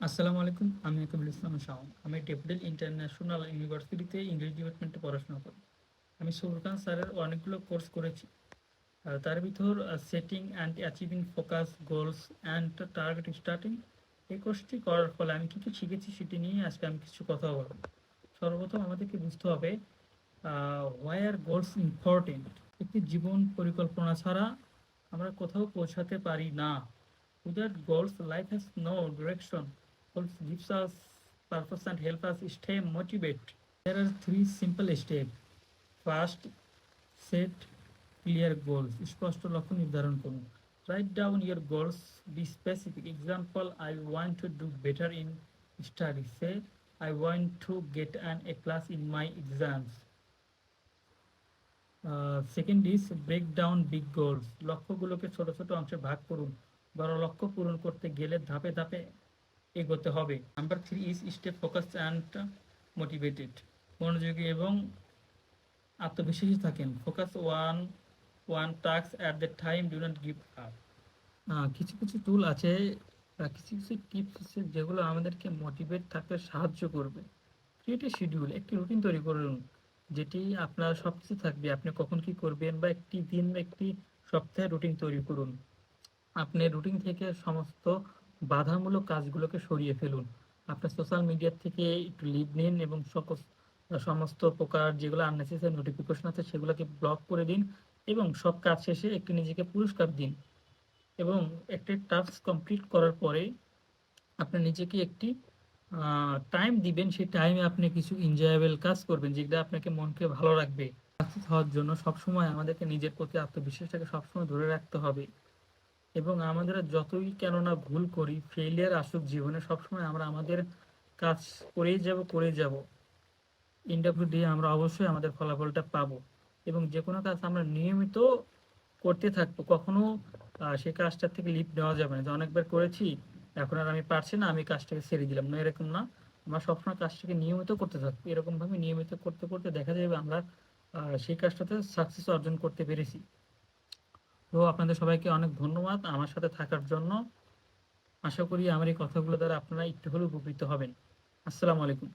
আসসালামু আলাইকুম। আমি আকিবুল ইসলাম শাওন। আমি ডেফোডিল ইন্টারন্যাশনাল ইউনিভার্সিটিতে ইংরেজি ডিপার্টমেন্টে পড়াশোনা করি। আমি সুলতান স্যারের অনেকগুলো কোর্স করেছি। তার ভিতর setting and achieving focus goals and target starting, এই কোর্সটি করার ফলে আমি কী কী শিখেছি সেটি নিয়ে আজকে আমি কিছু কথা বলব। সর্বপ্রথম আমাদেরকে বুঝতে হবে হোয়াই আর গোলস ইম্পর্টেন্ট। একটি জীবন পরিকল্পনা ছাড়া আমরা কোথাও পৌঁছাতে পারি না। Without goals, life has no direction. Goals gives us purpose and help us stay motivated. There are three simple steps. First, set clear goals. স্পষ্ট লক্ষ্য নির্ধারণ করুন। Write down your goals. Be specific. Example: I want to do better in study. Say, I want to get an A plus in my exams. Second is break down big goals. লক্ষ্যগুলোকে ছোট ছোট অংশে ভাগ করুন। বড় লক্ষ্য পূরণ করতে গেলে ধাপে ধাপে এগোতে হবে। Number three is stay focus and motivated. মনোযোগী এবং আত্মবিশ্বাসী থাকেন। Focus one task at the time, do not give up. কিছু কিছু টুল আছে, কিছু কিছু টিপস আছে যেগুলো আমাদেরকে মোটিভেট থাকতে সাহায্য করবে। Create a schedule. একটি রুটিন তৈরি করুন যেটি আপনার সব কিছু থাকবে, আপনি কখন কি করবেন, বা একটি দিন বা একটি সপ্তাহে রুটিন তৈরি করুন। আপনি রুটিন থেকে সমস্ত বাধামূলক কাজগুলোকে সরিয়ে ফেলুন। আপনার সোশ্যাল মিডিয়া থেকে একটু লিভ নিন এবং সমস্ত প্রকার যেগুলো আননেসেসারি নোটিফিকেশন আছে সেগুলোকে ব্লক করে দিন এবং সব কাজ শেষে একটি নিজেকে পুরস্কার দিন। এবং একটি টাস্ক কমপ্লিট করার পরে আপনি নিজেকে একটি টাইম দিবেন। সেই টাইমে আপনি কিছু এনজয়েবল কাজ করবেন যেটা আপনাকে মনকে ভালো রাখবে। সাকসেস হওয়ার জন্য সবসময় আমাদেরকে নিজের প্রতি আত্মবিশ্বাসটাকে সবসময় ধরে রাখতে হবে। এবং আমরা যতই কেননা ভুল করি, ফেইলিয়ার আসুক জীবনে, সবসময় আমরা আমাদের কাজ করেই যাব। এন্ড অফ দ্য ডে আমরা অবশ্যই আমাদের ফলাফলটা পাবো। এবং যে কোনো কাজ আমরা নিয়মিত করতে থাকবো, কখনো সেই কাজটার থেকে লিপ নেওয়া যাবে না যে অনেকবার করেছি এখন আর আমি পারছি না, আমি কাজটাকে ছেড়ে দিলাম না, এরকম না। আমরা সবসময় কাজটাকে নিয়মিত করতে থাকবো। এরকমভাবে নিয়মিত করতে করতে দেখা যাবে আমরা সেই কাজটাতে সাকসেস অর্জন করতে পেরেছি। তো আপনাদের সবাইকে অনেক ধন্যবাদ আমার সাথে থাকার জন্য। আশা করি আমার এই কথাগুলো দ্বারা আপনারা একটু হলেও উপকৃত হবেন। আসসালামু আলাইকুম।